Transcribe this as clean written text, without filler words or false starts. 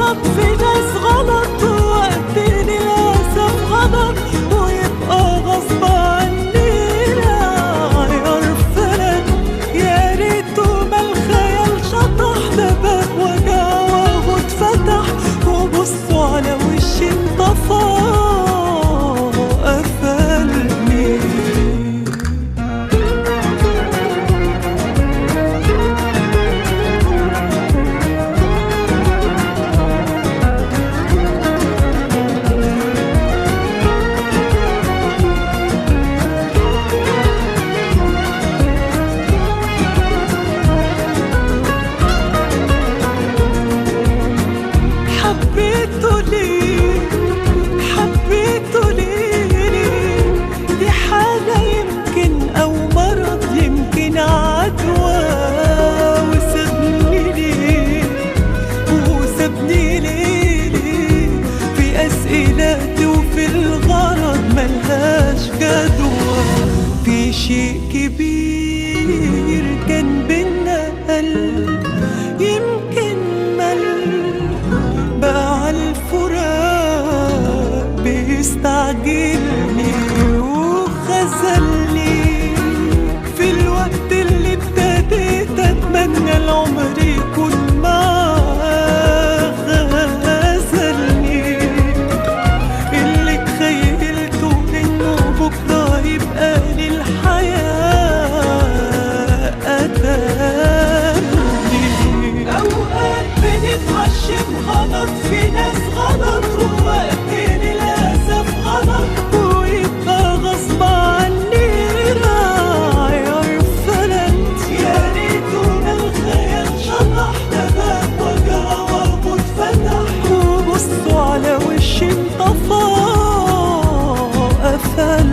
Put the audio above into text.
غلط في ناس غلط، وقت للأسف غلط ويبقى غصب عنينا عيار فلت. يا ريته ما الخيال شطح، ده باب وجع وهو اتفتح، وبصوا على وشي انطفى قفلني. حبيته ليه حبيته ليه، دي حالة يمكن أو مرض يمكن عدوى، وسابني ليه وسابني ليه في أسئلاتي وفي الغرض ملهاش جدوى. في شيء كبير كان بينا قلب يمكن مل، بقى عالفراق بيستعجلني وخذلني في الوقت اللي ابتديت اتمنى العمر يكون معاه. خذلني اللي تخيلته انه بكره يبقى للحياة قتلني. اوقات بنتعشم غلط في ناس غلط، ووقت للأسف غلط ويبقى غصب عنينا عيار فلت. يا ريته ما الخيال شطح، ده باب وجع وهو اتفتح، وبصوا على وشي انطفى قفل.